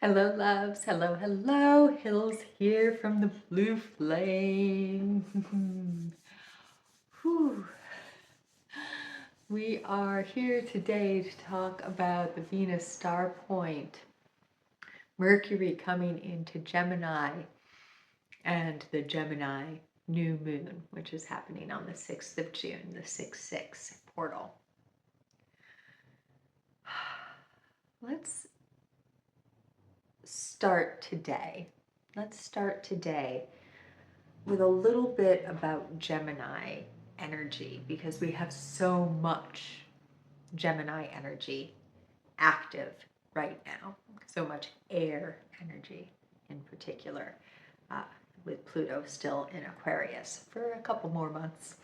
Hello, loves. Hello, hello. Hills here from the blue flame. Whew. We are here today to talk about the Venus star point, Mercury coming into Gemini, and the Gemini New Moon, which is happening on the 6th of June, the 6/6 portal. Let's start today. With a little bit about Gemini energy, because we have so much Gemini energy active right now, so much air energy in particular, uh, with Pluto still in Aquarius for a couple more months.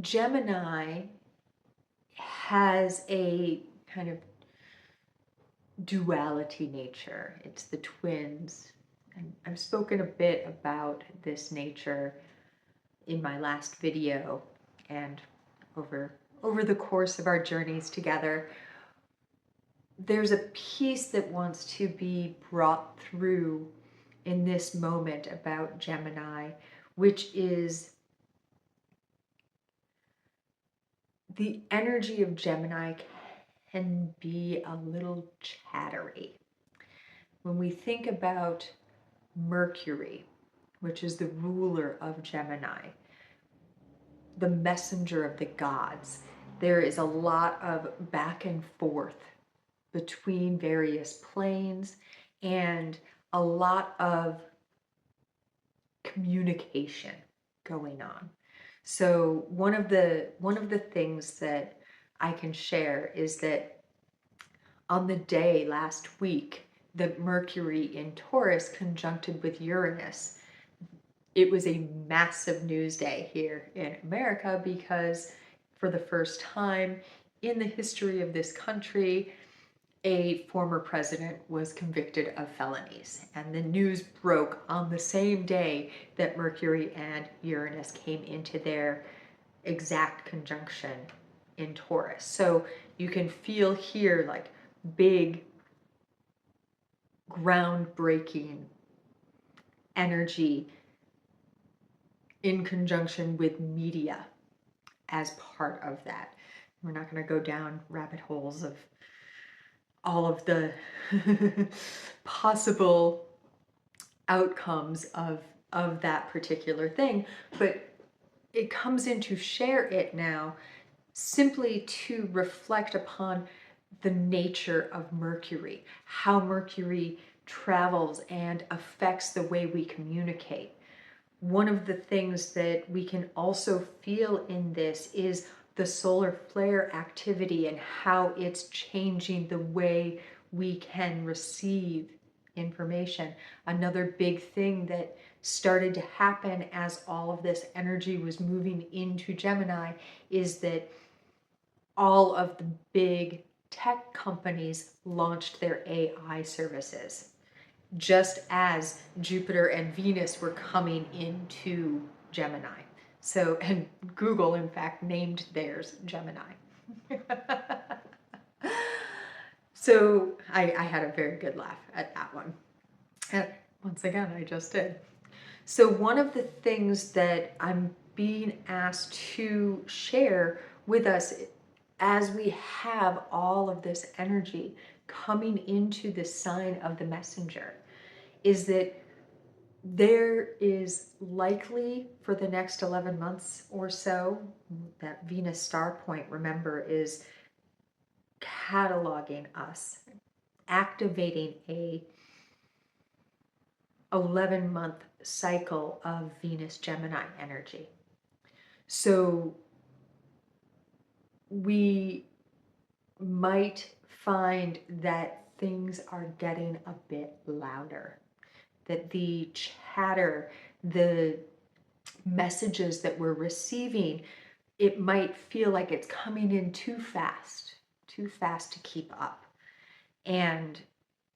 Gemini has a kind of duality nature. It's the twins. And I've spoken a bit about this nature in my last video and over the course of our journeys together. There's a piece that wants to be brought through in this moment about Gemini, which is the energy of Gemini can be a little chattery. When we think about Mercury, which is the ruler of Gemini, the messenger of the gods, there is a lot of back and forth between various planes and a lot of communication going on. So one of the things that I can share is that on the day last week that Mercury in Taurus conjuncted with Uranus, it was a massive news day here in America, because for the first time in the history of this country, a former president was convicted of felonies. And the news broke on the same day that Mercury and Uranus came into their exact conjunction in Taurus. So you can feel here like big, groundbreaking energy in conjunction with media as part of that. We're not going to go down rabbit holes of all of the possible outcomes of that particular thing, but it comes in to share it now simply to reflect upon the nature of Mercury, how Mercury travels and affects the way we communicate. One of the things that we can also feel in this is the solar flare activity and how it's changing the way we can receive information. Another big thing that started to happen as all of this energy was moving into Gemini is that all of the big tech companies launched their AI services, just as Jupiter and Venus were coming into Gemini. So, and Google, in fact, named theirs Gemini. So I had a very good laugh at that one. And once again, I just did. So one of the things that I'm being asked to share with us as we have all of this energy coming into the sign of the messenger is that there is likely for the next 11 months or so, that Venus star point, remember, is cataloging us, activating a 11-month cycle of Venus Gemini energy. So we might find that things are getting a bit louder, that the chatter, the messages that we're receiving, it might feel like it's coming in too fast to keep up. And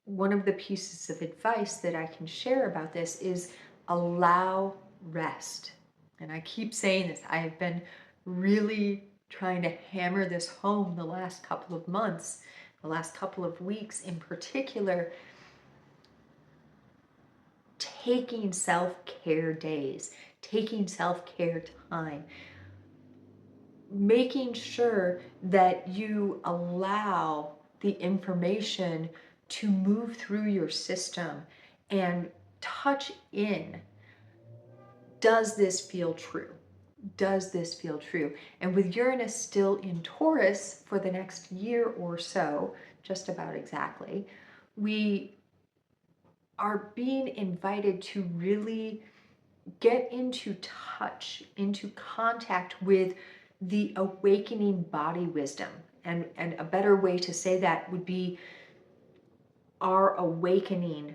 one of the pieces of advice that I can share about this is allow rest. And I keep saying this, I have been really trying to hammer this home the last couple of months, the last couple of weeks in particular, taking self-care days, taking self-care time, making sure that you allow the information to move through your system and touch in. Does this feel true? Does this feel true? And with Uranus still in Taurus for the next year or so, just about exactly, we are being invited to really get into touch, into contact with the awakening body wisdom. And a better way to say that would be our awakening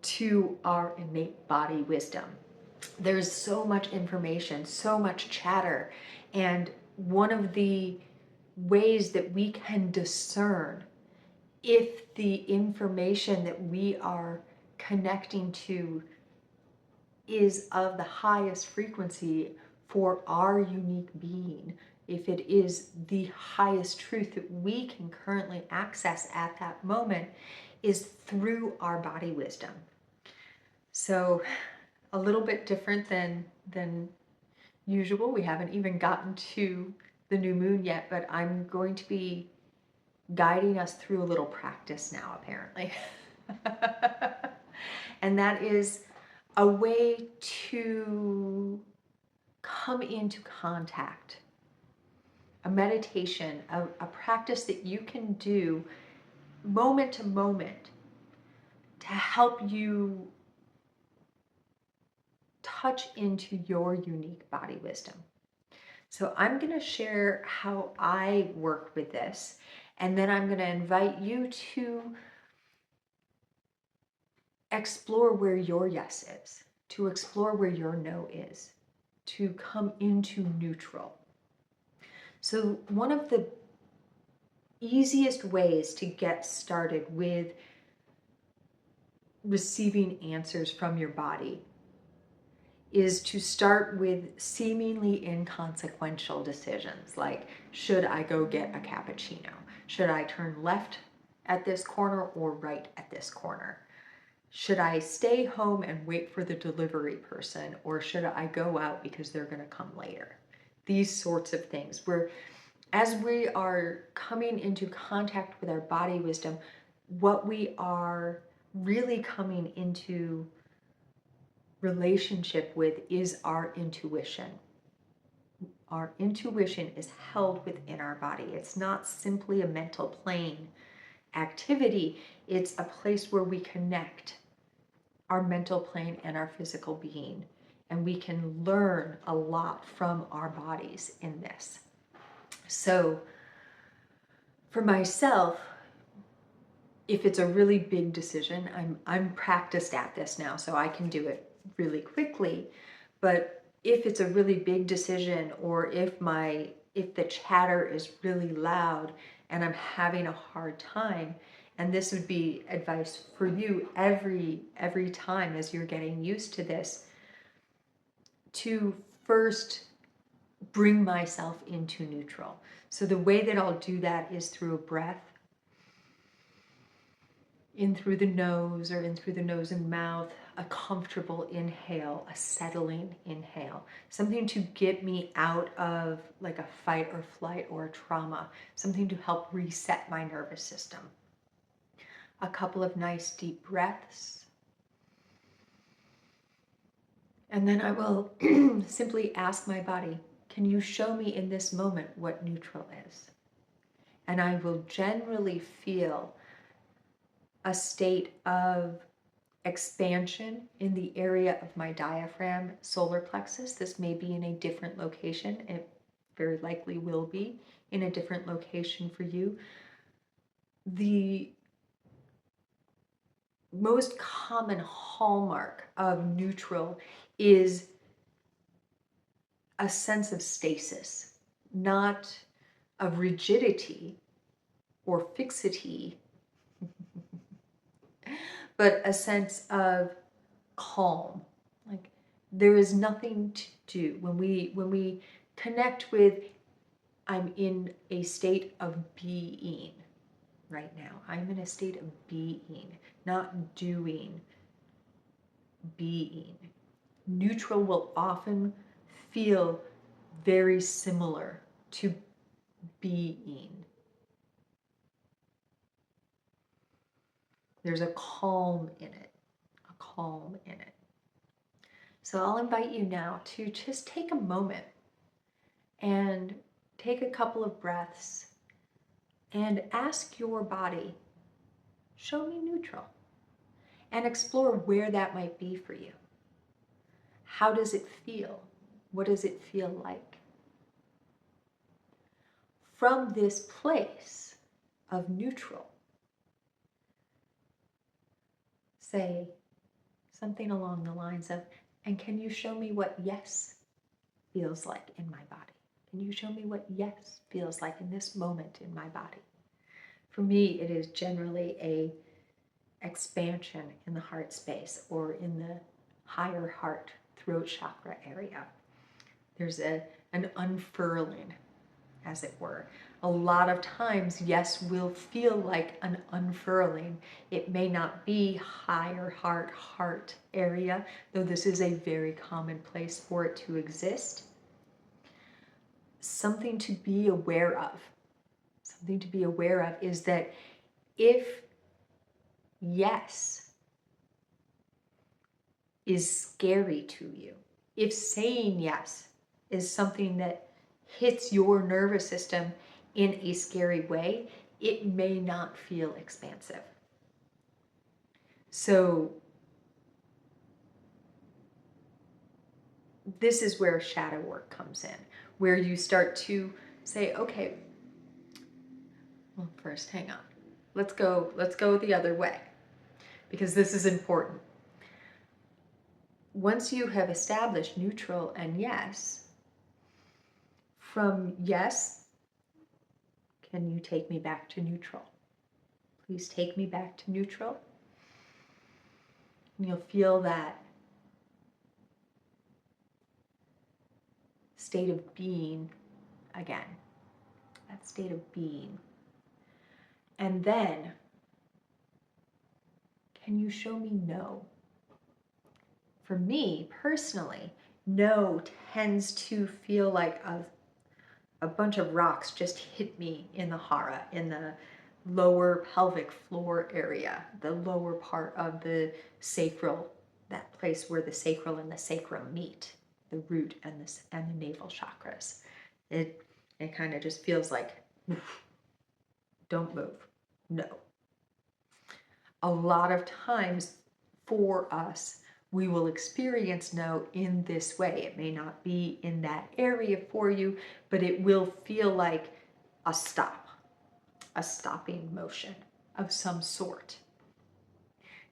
to our innate body wisdom. There's so much information, so much chatter, and one of the ways that we can discern if the information that we are connecting to is of the highest frequency for our unique being, if it is the highest truth that we can currently access at that moment, is through our body wisdom. So a little bit different than usual. We haven't even gotten to the new moon yet, but I'm going to be guiding us through a little practice now, apparently. And that is a way to come into contact, a meditation, a practice that you can do moment to moment to help you touch into your unique body wisdom. So I'm going to share how I work with this, and then I'm going to invite you to explore where your yes is, to explore where your no is, to come into neutral. So one of the easiest ways to get started with receiving answers from your body is to start with seemingly inconsequential decisions, like, should I go get a cappuccino? Should I turn left at this corner or right at this corner? Should I stay home and wait for the delivery person, or should I go out because they're going to come later? These sorts of things, where as we are coming into contact with our body wisdom, what we are really coming into relationship with is our intuition. Our intuition is held within our body. It's not simply a mental plane activity. It's a place where we connect our mental plane and our physical being. And we can learn a lot from our bodies in this. So for myself, if it's a really big decision, I'm practiced at this now, so I can do it really quickly. But if it's a really big decision, or if the chatter is really loud and I'm having a hard time, and this would be advice for you every time as you're getting used to this, to first bring myself into neutral. So the way that I'll do that is through a breath, in through the nose or in through the nose and mouth, a comfortable inhale, a settling inhale, something to get me out of like a fight or flight or a trauma, something to help reset my nervous system. A couple of nice deep breaths. And then I will simply ask my body, can you show me in this moment what neutral is? And I will generally feel a state of expansion in the area of my diaphragm, solar plexus. This may be in a different location. It very likely will be in a different location for you. The most common hallmark of neutral is a sense of stasis, not of rigidity or fixity, but a sense of calm. Like there is nothing to do. When we connect with I'm in a state of being right now. I'm in a state of being, not doing, being. Neutral will often feel very similar to being. There's a calm in it, a calm in it. So I'll invite you now to just take a moment and take a couple of breaths and ask your body, show me neutral, and explore where that might be for you. How does it feel? What does it feel like? From this place of neutral, say something along the lines of, and can you show me what yes feels like in my body? Can you show me what yes feels like in this moment in my body? For me, it is generally a expansion in the heart space or in the higher heart throat chakra area. There's an unfurling, as it were. A lot of times, yes will feel like an unfurling. It may not be higher heart area, though this is a very common place for it to exist. Something to be aware of. Something to be aware of is that if yes is scary to you, if saying yes is something that hits your nervous system in a scary way, it may not feel expansive. So this is where shadow work comes in, where you start to say, okay, well, first, hang on. Let's go the other way, because this is important. Once you have established neutral and yes, from yes, can you take me back to neutral? Please take me back to neutral. And you'll feel that state of being again, that state of being. And then, can you show me no? For me, personally, no tends to feel like a bunch of rocks just hit me in the hara, in the lower pelvic floor area, the lower part of the sacral, that place where the sacral and the sacrum meet, the root and the navel chakras. It kind of just feels like, don't move, no. A lot of times for us, we will experience no in this way. It may not be in that area for you, but it will feel like a stop, a stopping motion of some sort.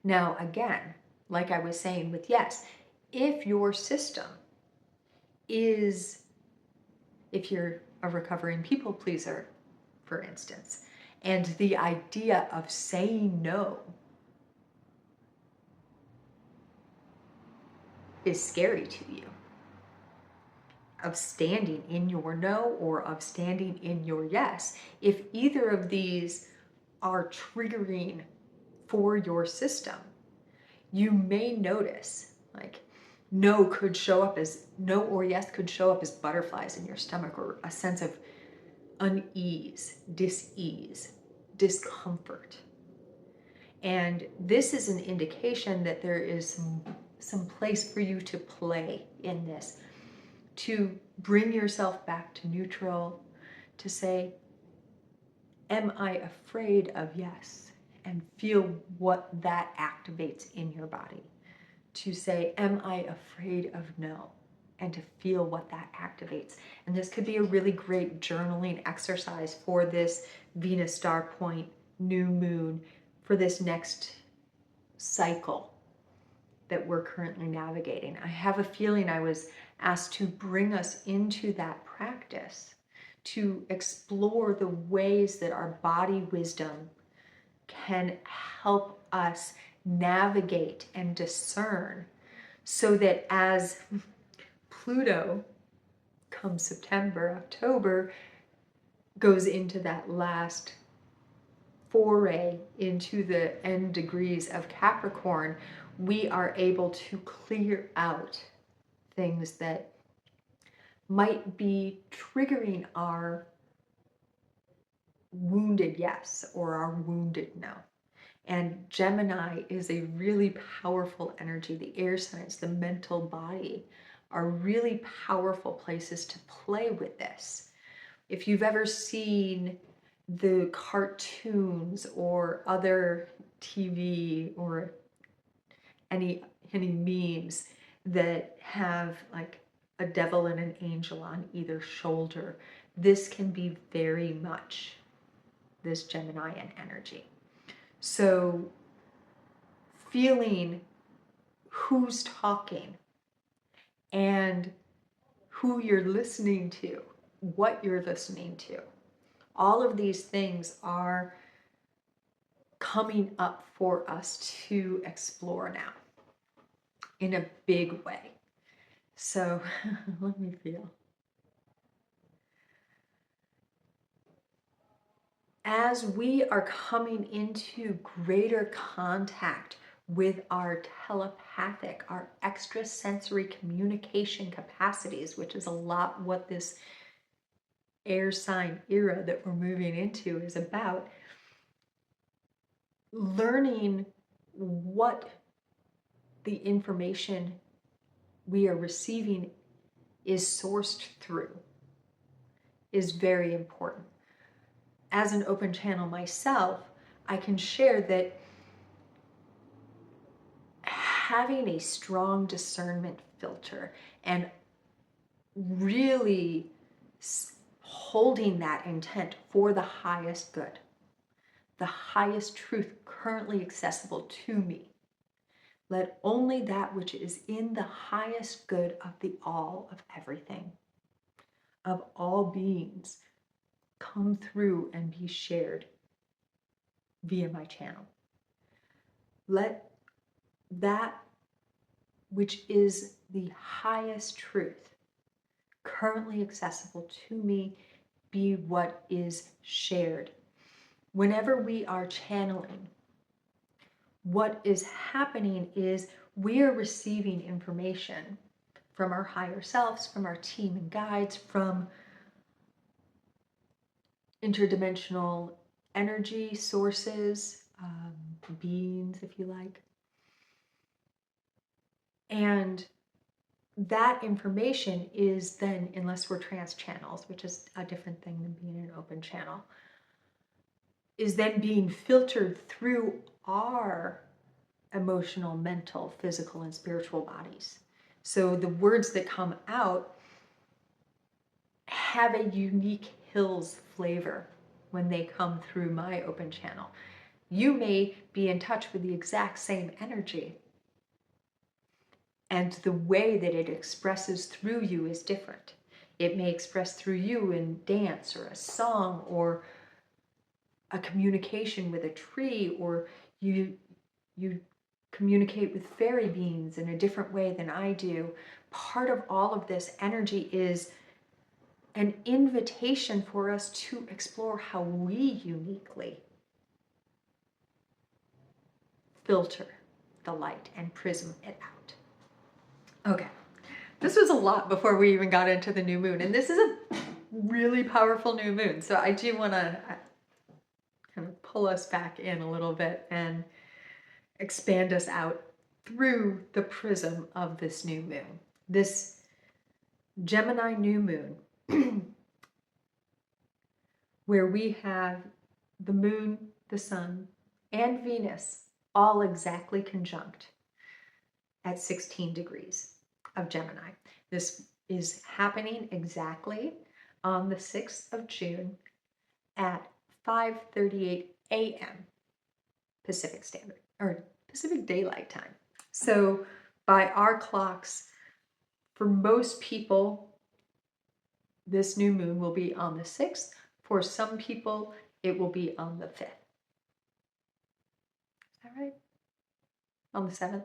Now, again, like I was saying with yes, if your system is, if you're a recovering people pleaser, for instance, and the idea of saying no is scary to you, of standing in your no or of standing in your yes, if either of these are triggering for your system, you may notice like no could show up as no or yes could show up as butterflies in your stomach, or a sense of unease, dis-ease, discomfort. And this is an indication that there is some place for you to play in this, to bring yourself back to neutral, to say, am I afraid of yes? And feel what that activates in your body. To say, am I afraid of no? And to feel what that activates. And this could be a really great journaling exercise for this Venus star point new moon, for this next cycle that we're currently navigating. I have a feeling I was asked to bring us into that practice, to explore the ways that our body wisdom can help us navigate and discern, so that as Pluto, come September, October, goes into that last foray into the end degrees of Capricorn, we are able to clear out things that might be triggering our wounded yes or our wounded no. And Gemini is a really powerful energy. The air signs, the mental body are really powerful places to play with this. If you've ever seen the cartoons or other TV or any memes that have like a devil and an angel on either shoulder, this can be very much this Geminian energy. So feeling who's talking and who you're listening to, what you're listening to, all of these things are coming up for us to explore now in a big way. So let me feel. As we are coming into greater contact with our telepathic, our extrasensory communication capacities, which is a lot what this air sign era that we're moving into is about, learning what the information we are receiving is sourced through is very important. As an open channel myself, I can share that having a strong discernment filter and really holding that intent for the highest good, the highest truth currently accessible to me. Let only that which is in the highest good of the all of everything, of all beings, come through and be shared via my channel. Let that which is the highest truth currently accessible to me be what is shared. Whenever we are channeling, what is happening is we are receiving information from our higher selves, from our team and guides, from interdimensional energy sources, beings, if you like. And that information is then, unless we're trans channels, which is a different thing than being an open channel, is then being filtered through our emotional, mental, physical, and spiritual bodies. So the words that come out have a unique Hills flavor when they come through my open channel. You may be in touch with the exact same energy, and the way that it expresses through you is different. It may express through you in dance or a song or a communication with a tree, or you communicate with fairy beings in a different way than I do. Part of all of this energy is an invitation for us to explore how we uniquely filter the light and prism it out. Okay, this was a lot before we even got into the new moon, and this is a really powerful new moon, so I do want to kind of pull us back in a little bit and expand us out through the prism of this new moon. This Gemini new moon, where we have the moon, the sun, and Venus all exactly conjunct at 16 degrees of Gemini. This is happening exactly on the 6th of June at 5:38 a.m. Pacific Standard, or Pacific Daylight Time. So by our clocks, for most people, this new moon will be on the 6th. For some people, it will be on the 5th. Is that right? On the 7th?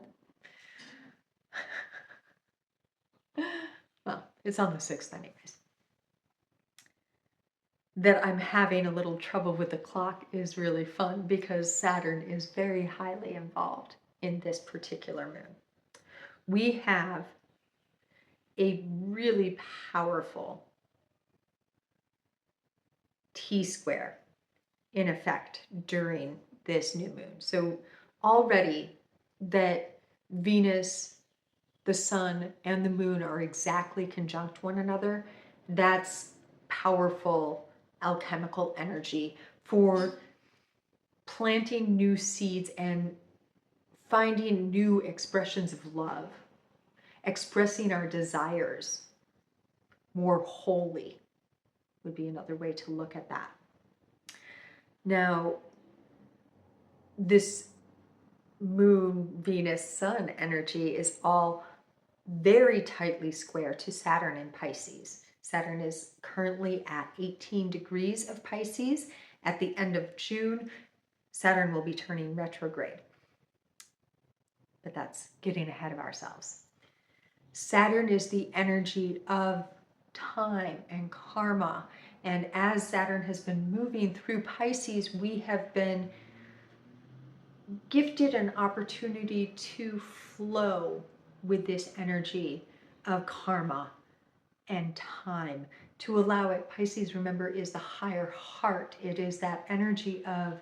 Well, it's on the 6th anyways. that I'm having a little trouble with the clock is really fun because Saturn is very highly involved in this particular moon. We have a really powerful T-square in effect during this new moon. So already that Venus, the sun, and the moon are exactly conjunct one another, that's powerful alchemical energy for planting new seeds and finding new expressions of love, expressing our desires more wholly would be another way to look at that. Now, this moon, Venus, sun energy is all very tightly square to Saturn in Pisces. Saturn is currently at 18 degrees of Pisces. At the end of June, Saturn will be turning retrograde. But that's getting ahead of ourselves. Saturn is the energy of time and karma. And as Saturn has been moving through Pisces, we have been gifted an opportunity to flow with this energy of karma and time, to allow it. Pisces, remember, is the higher heart. It is that energy of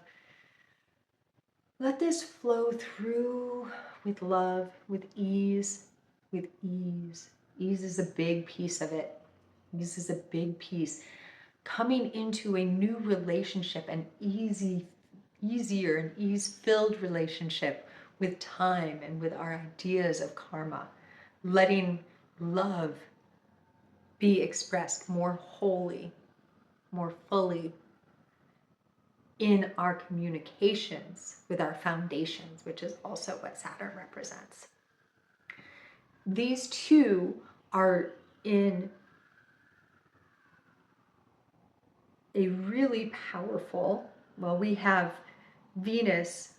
let this flow through with love, with ease, with ease. Ease is a big piece of it. Ease is a big piece. Coming into a new relationship, an easier and ease-filled relationship with time and with our ideas of karma. Letting love be expressed more wholly, more fully in our communications with our foundations, which is also what Saturn represents. These two are in a really powerful, well, we have Venus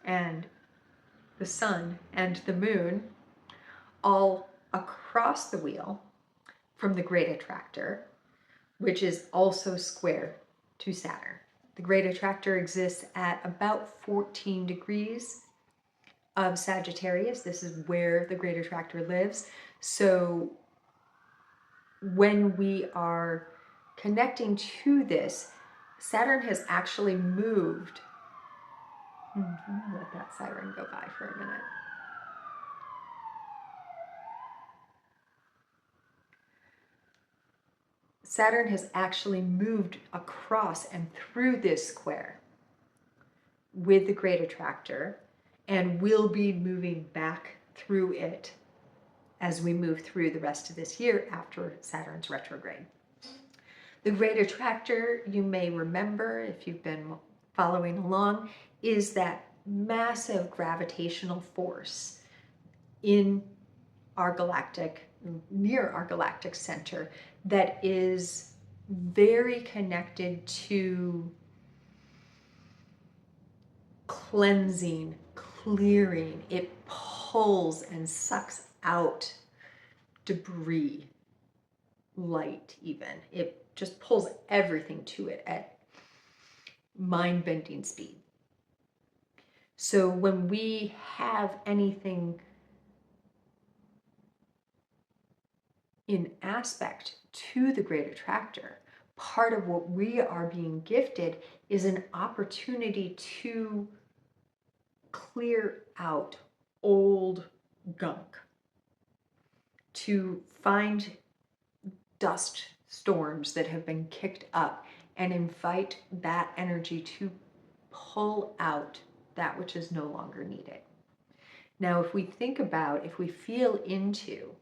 and the sun and the moon all across the wheel from the great attractor, which is also square to Saturn. The great attractor exists at about 14 degrees of Sagittarius. This is where the great attractor lives. So when we are connecting to this, Saturn has actually moved. Let that siren go by for a minute. Saturn has actually moved across and through this square with the great attractor and will be moving back through it as we move through the rest of this year after Saturn's retrograde. The great attractor, you may remember if you've been following along, is that massive gravitational force in our galactic, near our galactic center, that is very connected to cleansing, clearing. It pulls and sucks out debris, light even. It just pulls everything to it at mind-bending speed. So when we have anything in aspect to the great attractor, part of what we are being gifted is an opportunity to clear out old gunk, to find dust storms that have been kicked up and invite that energy to pull out that which is no longer needed. Now, if we think about, if we feel into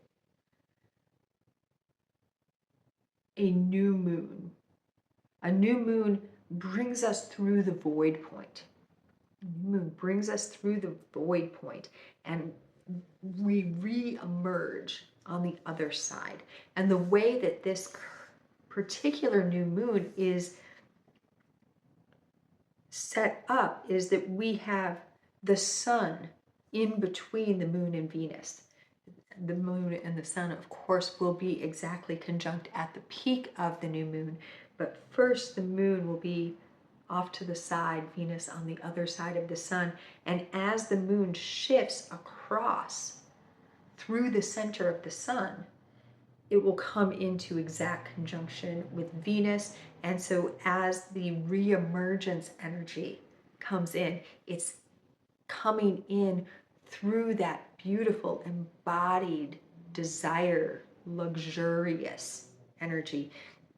a new moon brings us through the void point. A new moon brings us through the void point and we re-emerge on the other side. And the way that this particular new moon is set up is that we have the sun in between the moon and Venus. The moon and the sun, of course, will be exactly conjunct at the peak of the new moon. But first, the moon will be off to the side, Venus on the other side of the sun. And as the moon shifts across through the center of the sun, it will come into exact conjunction with Venus. And so as the reemergence energy comes in, it's coming in through that beautiful embodied desire, luxurious energy.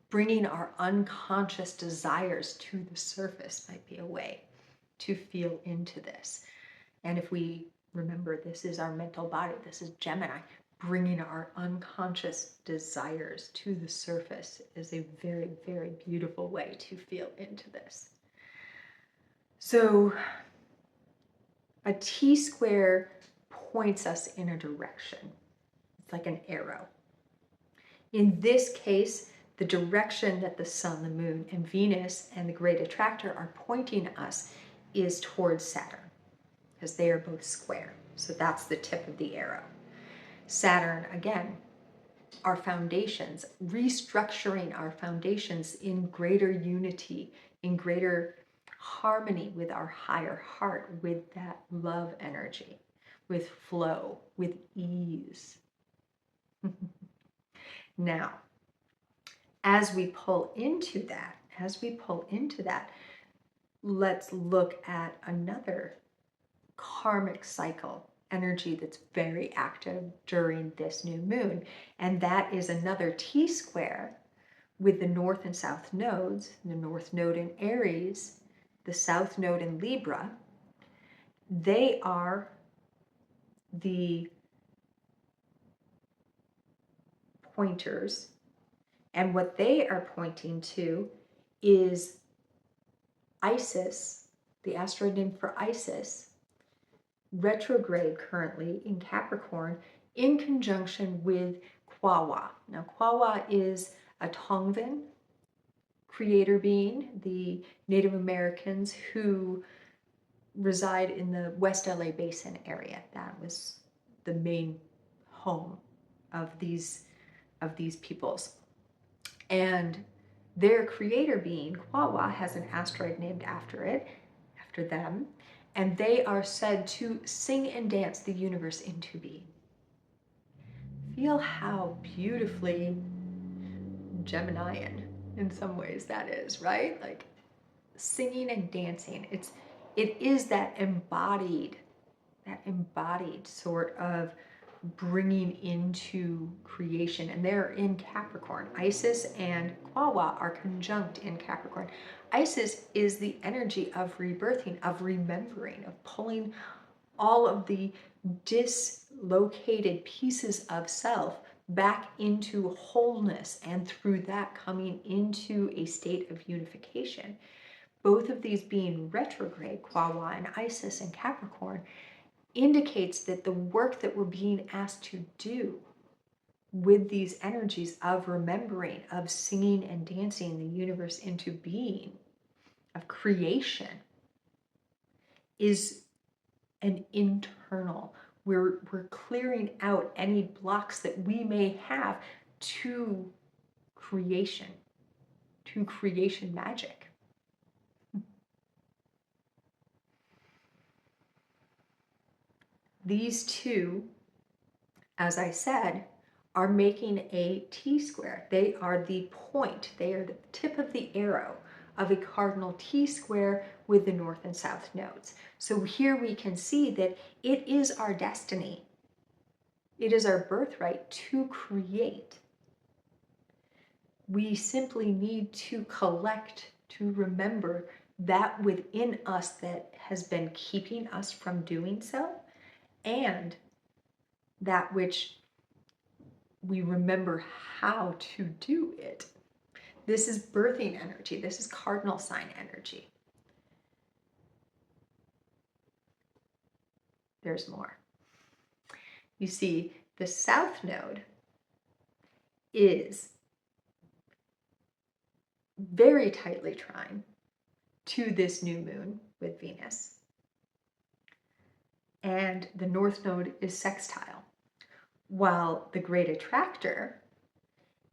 Bringing our unconscious desires to the surface might be a way to feel into this. And if we remember, this is our mental body, this is Gemini. Bringing our unconscious desires to the surface is a very, very beautiful way to feel into this. So a T-square points us in a direction. It's like an arrow. In this case, the direction that the sun, the moon, and Venus and the great attractor are pointing us is towards Saturn, because they are both square. So that's the tip of the arrow. Saturn, again, our foundations, restructuring our foundations in greater unity, in greater harmony with our higher heart, with that love energy, with flow, with ease. Now, as we pull into that, let's look at another karmic cycle energy that's very active during this new moon. And that is another T-square with the north and south nodes, the north node in Aries, the south node in Libra. They are the pointers. And what they are pointing to is Isis, the asteroid named for Isis, retrograde currently in Capricorn in conjunction with Kwawa. Now, Kwawa is a Tongvan creator being, the Native Americans who reside in the West LA Basin area. That was the main home of these peoples. And their creator being, Kwawa, has an asteroid named after them, and they are said to sing and dance the universe into being. Feel how beautifully Geminian in some ways that is, right? Like singing and dancing. It is that embodied sort of bringing into creation. And they're in Capricorn. Isis and Kwawa are conjunct in Capricorn. Isis is the energy of rebirthing, of remembering, of pulling all of the dislocated pieces of self back into wholeness, and through that coming into a state of unification. Both of these being retrograde, Kwawa and Isis and Capricorn, indicates that the work that we're being asked to do with these energies of remembering, of singing and dancing the universe into being, of creation, is an internal. We're clearing out any blocks that we may have to creation magic. These two, as I said, are making a T-square. They are the point, they are the tip of the arrow of a cardinal T-square with the north and south nodes. So here we can see that it is our destiny. It is our birthright to create. We simply need to collect, to remember that within us that has been keeping us from doing so, and that which we remember how to do it. This is birthing energy. This is cardinal sign energy. There's more. You see, the south node is very tightly trine to this new moon with Venus. And the north node is sextile, while the great attractor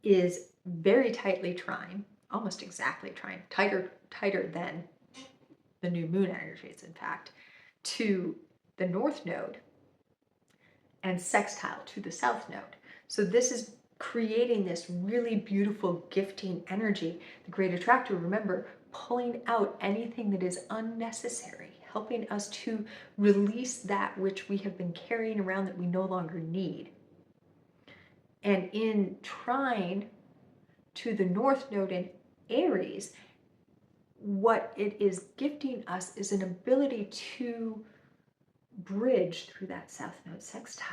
is very tightly trine almost exactly trine, tighter than the new moon energies, in fact, to the north node and sextile to the south node. So this is creating this really beautiful gifting energy. The great attractor, remember, pulling out anything that is unnecessary, helping us to release that which we have been carrying around that we no longer need. And in trine to the north node in Aries, what it is gifting us is an ability to bridge through that south node sextile.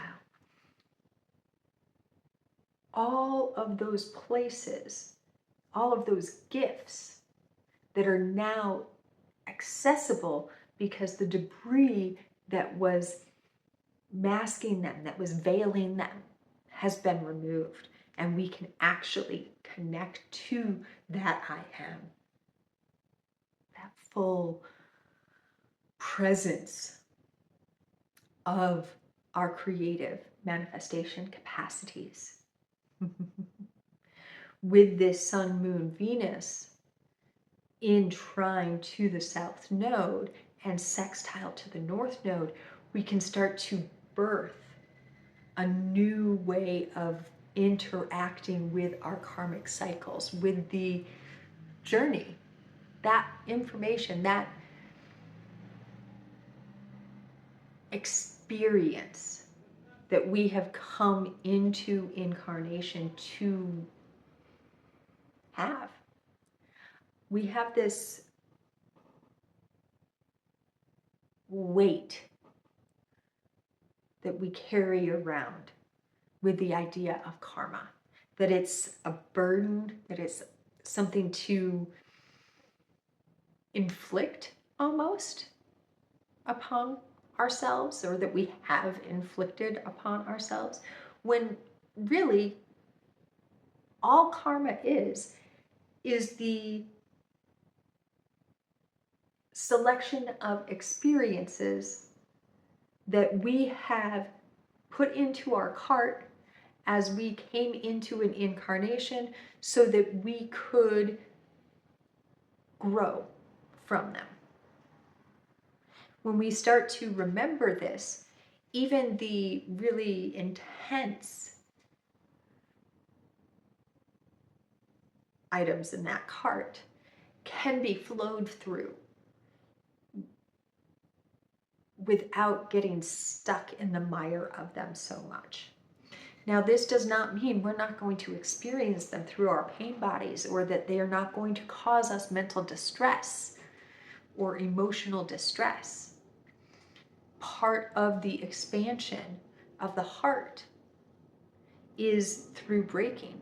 All of those places, all of those gifts that are now accessible because the debris that was masking them, that was veiling them, has been removed. And we can actually connect to that I am, that full presence of our creative manifestation capacities. With this Sun, Moon, Venus in trine to the south node and sextile to the north node, we can start to birth a new way of interacting with our karmic cycles, with the journey, that information, that experience that we have come into incarnation to have. We have this weight that we carry around with the idea of karma, that it's a burden, that it's something to inflict almost upon ourselves, or that we have inflicted upon ourselves, when really all karma is the selection of experiences that we have put into our cart as we came into an incarnation so that we could grow from them. When we start to remember this, even the really intense items in that cart can be flowed through without getting stuck in the mire of them so much. Now, this does not mean we're not going to experience them through our pain bodies, or that they are not going to cause us mental distress or emotional distress. Part of the expansion of the heart is through breaking.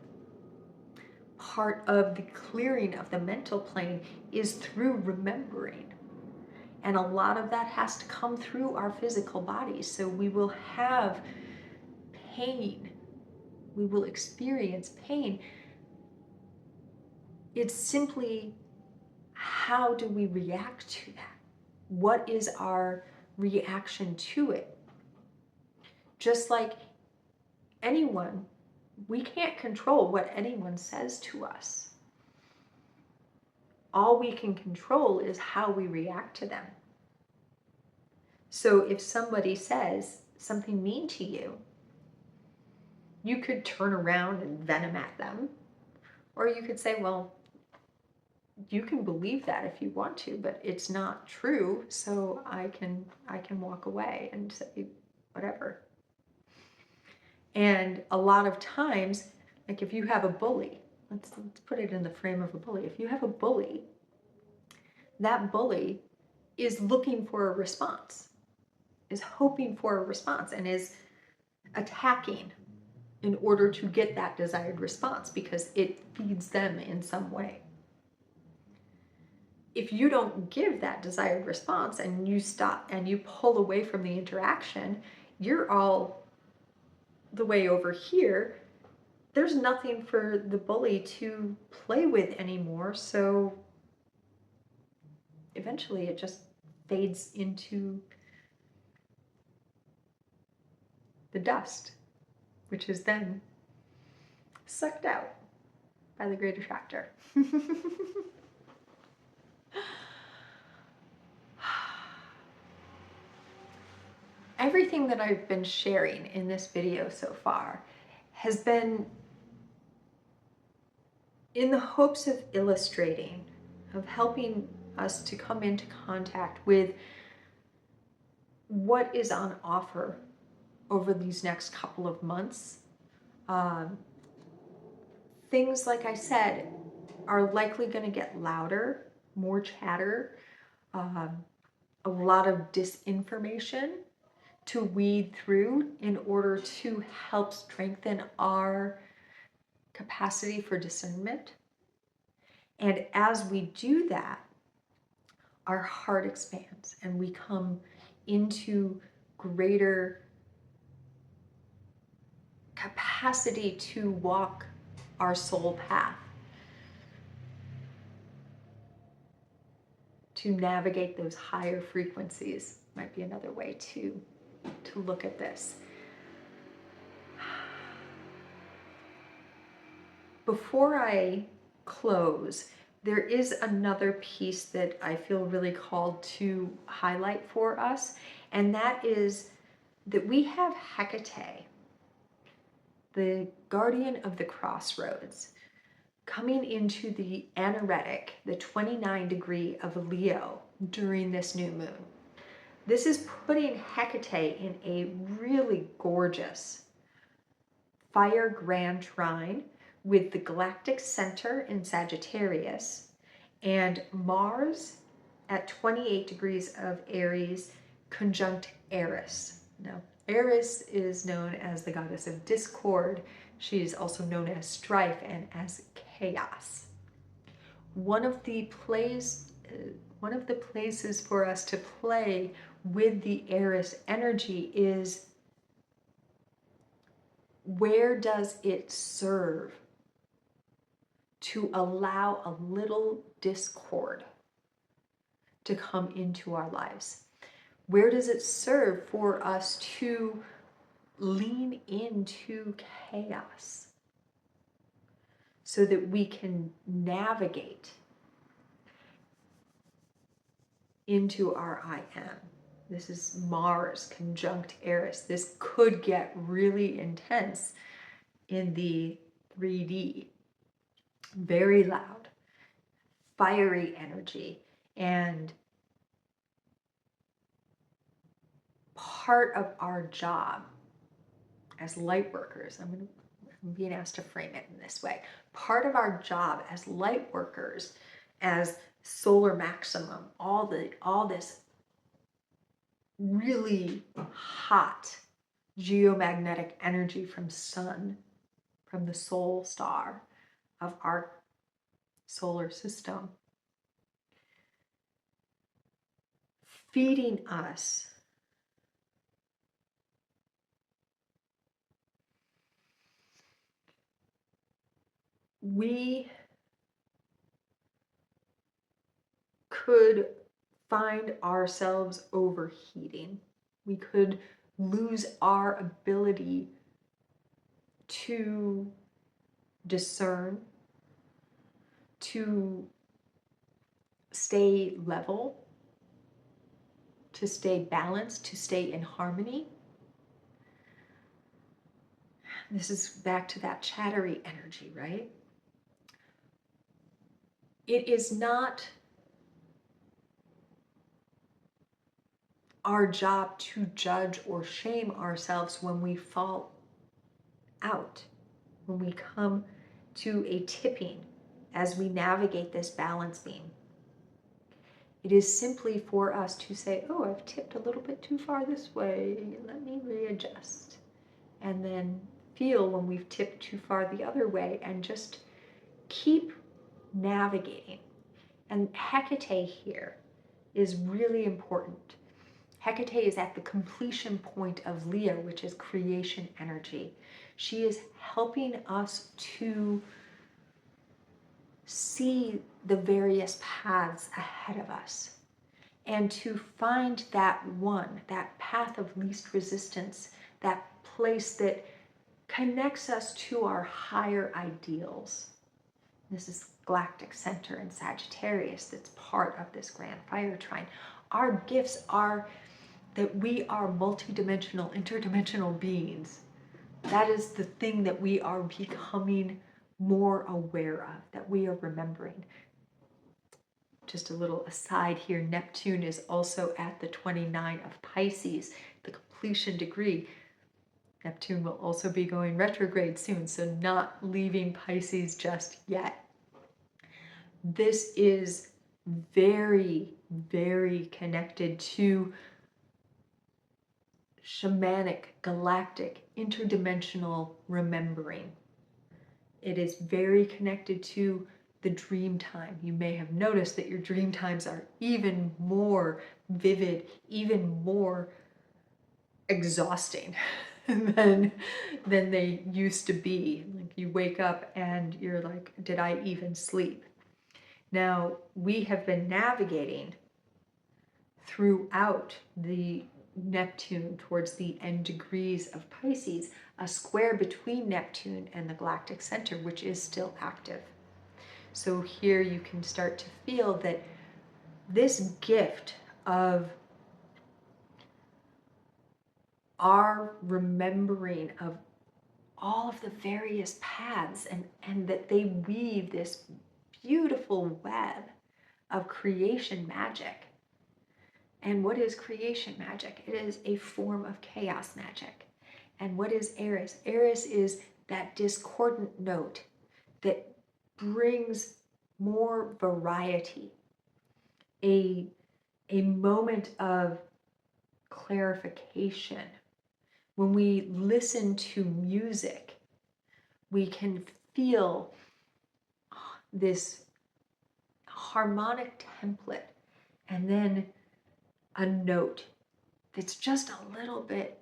Part of the clearing of the mental plane is through remembering. And a lot of that has to come through our physical bodies. So we will have pain. We will experience pain. It's simply, how do we react to that? What is our reaction to it? Just like anyone, we can't control what anyone says to us. All we can control is how we react to them. So if somebody says something mean to you, you could turn around and venom at them. Or you could say, well, you can believe that if you want to, but it's not true, so I can walk away and say whatever. And a lot of times, like if you have a bully, let's put it in the frame of a bully. If you have a bully, that bully is looking for a response, is hoping for a response, and is attacking in order to get that desired response because it feeds them in some way. If you don't give that desired response and you stop and you pull away from the interaction, you're all the way over here. There's nothing for the bully to play with anymore, so eventually it just fades into the dust, which is then sucked out. by the great attractor. Everything that I've been sharing in this video so far has been in the hopes of illustrating, of helping us to come into contact with what is on offer over these next couple of months. Things, like I said, are likely going to get louder, more chatter, a lot of disinformation to weed through in order to help strengthen our capacity for discernment. And as we do that, our heart expands and we come into greater capacity to walk our soul path, to navigate those higher frequencies. Might be another way to look at this. Before I close, there is another piece that I feel really called to highlight for us, and that is that we have Hecate, the guardian of the crossroads, coming into the anaretic, the 29 degree of Leo during this new moon. This is putting Hecate in a really gorgeous fire grand trine with the galactic center in Sagittarius and Mars at 28 degrees of Aries conjunct Eris. Now, Eris is known as the goddess of discord. She's also known as strife and as chaos. One of the places for us to play with the Eris energy is, where does it serve to allow a little discord to come into our lives? Where does it serve for us to lean into chaos so that we can navigate into our I am? This is Mars conjunct Eris. This could get really intense in the 3D. Very loud, fiery energy, and part of our job as light workers, I'm being asked to frame it in this way. Part of our job as light workers, as solar maximum, all this really hot geomagnetic energy from sun, from the soul star of our solar system, feeding us we could find ourselves overheating. We could lose our ability to discern, to stay level, to stay balanced, to stay in harmony. This is back to that chattery energy, right? It is not our job to judge or shame ourselves when we fall out, when we come to a tipping as we navigate this balance beam. It is simply for us to say, oh, I've tipped a little bit too far this way, let me readjust. And then feel when we've tipped too far the other way and just keep navigating. And Hecate here is really important. Hecate is at the completion point of Leo, which is creation energy. She is helping us to see the various paths ahead of us and to find that one, that path of least resistance, that place that connects us to our higher ideals. This is galactic center in Sagittarius that's part of this grand fire trine. Our gifts are that we are multidimensional, interdimensional beings. That is the thing that we are becoming more aware of, that we are remembering. Just a little aside here, Neptune is also at the 29 of Pisces, the completion degree. Neptune will also be going retrograde soon, so not leaving Pisces just yet. This is very, very connected to shamanic, galactic, interdimensional remembering. It is very connected to the dream time. You may have noticed that your dream times are even more vivid, even more exhausting than they used to be. Like you wake up and you're like, did I even sleep? Now, we have been navigating throughout the Neptune towards the end degrees of Pisces, a square between Neptune and the galactic center, which is still active. So here you can start to feel that this gift of our remembering of all of the various paths and that they weave this beautiful web of creation magic. And what is creation magic? It is a form of chaos magic. And what is Eris? Eris is that discordant note that brings more variety, a moment of clarification. When we listen to music, we can feel this harmonic template and then a note that's just a little bit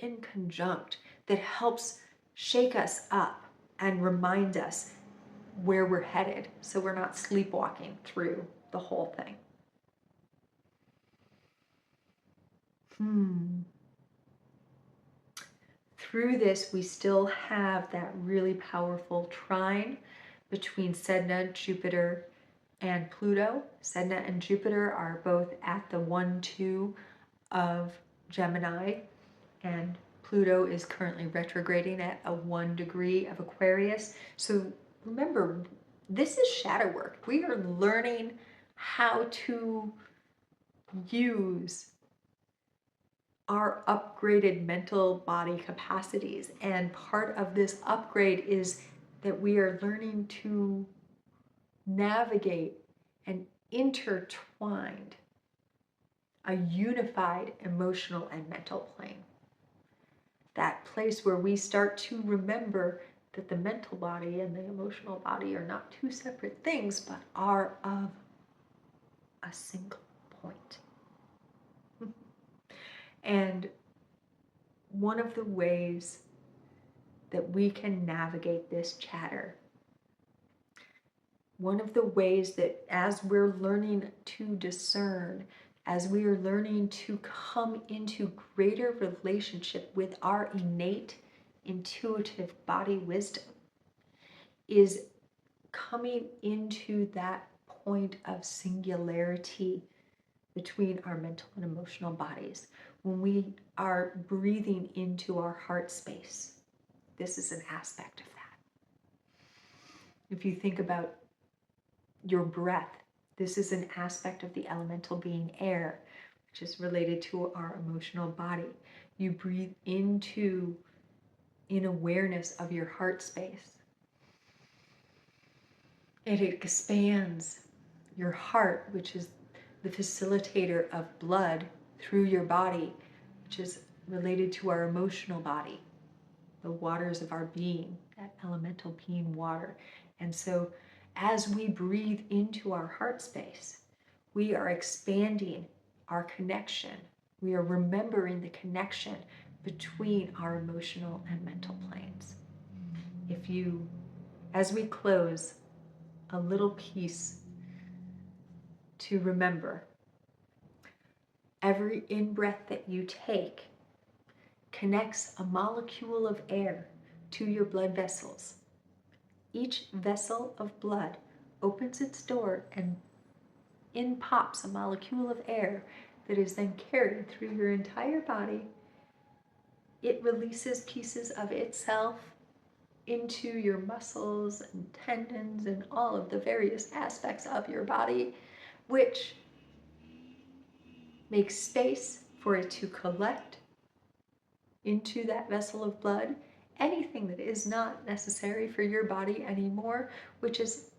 inconjunct that helps shake us up and remind us where we're headed so we're not sleepwalking through the whole thing. Through this, we still have that really powerful trine between Sedna, Jupiter, and Pluto. Sedna and Jupiter are both at the 1-2 of Gemini, and Pluto is currently retrograding at a 1 degree of Aquarius. So remember, this is shadow work. We are learning how to use our upgraded mental body capacities. And part of this upgrade is that we are learning to navigate an intertwined, a unified emotional and mental plane. That place where we start to remember that the mental body and the emotional body are not two separate things, but are of a single point. And one of the ways that we can navigate this chatter, one of the ways that as we're learning to discern, as we are learning to come into greater relationship with our innate, intuitive body wisdom, is coming into that point of singularity between our mental and emotional bodies. When we are breathing into our heart space, this is an aspect of that. If you think about your breath, this is an aspect of the elemental being air, which is related to our emotional body. You breathe into in awareness of your heart space. It expands your heart, which is the facilitator of blood through your body, which is related to our emotional body, the waters of our being, that elemental being water. And so as we breathe into our heart space, we are expanding our connection. We are remembering the connection between our emotional and mental planes. As we close, a little piece to remember. Every in-breath that you take connects a molecule of air to your blood vessels. Each vessel of blood opens its door and in pops a molecule of air that is then carried through your entire body. It releases pieces of itself into your muscles and tendons and all of the various aspects of your body, which makes space for it to collect into that vessel of blood anything that is not necessary for your body anymore, which is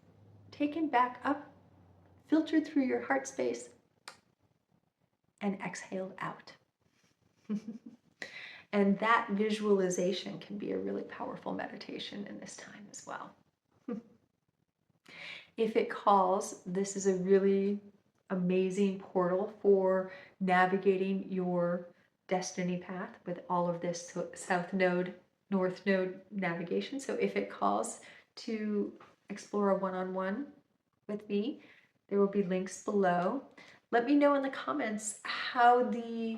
taken back up, filtered through your heart space, and exhaled out. And that visualization can be a really powerful meditation in this time as well. If it calls, this is a really amazing portal for navigating your destiny path with all of this south node, north node navigation. So if it calls to explore a one-on-one with me, there will be links below. Let me know in the comments how the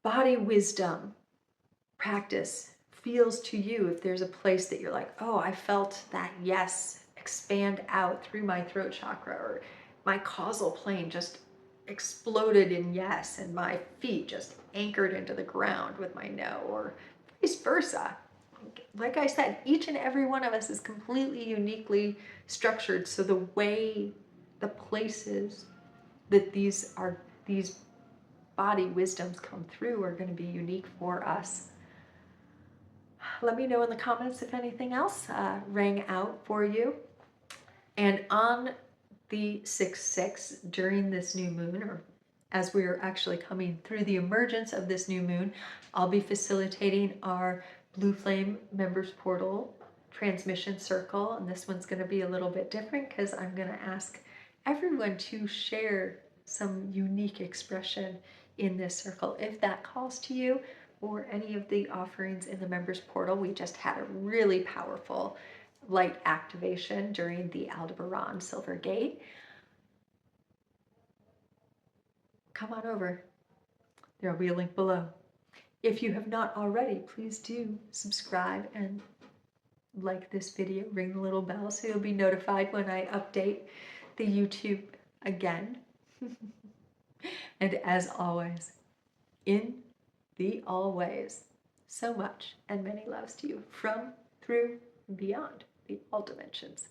body wisdom practice feels to you. If there's a place that you're like, oh, I felt that yes expand out through my throat chakra, or my causal plane just exploded in yes, and my feet just anchored into the ground with my no, or vice versa. Like I said, each and every one of us is completely uniquely structured. So the way, the places that these body wisdoms come through are going to be unique for us. Let me know in the comments if anything else rang out for you. And on the 6/6 during this new moon, or as we are actually coming through the emergence of this new moon, I'll be facilitating our Blue Flame Members Portal transmission circle. And this one's going to be a little bit different because I'm going to ask everyone to share some unique expression in this circle. If that calls to you, or any of the offerings in the Members Portal, we just had a really powerful light activation during the Aldebaran Silver Gate. Come on over. There will be a link below. If you have not already, please do subscribe and like this video, ring the little bell so you'll be notified when I update the YouTube again. And as always, in the always, so much and many loves to you from, through, and beyond the all dimensions.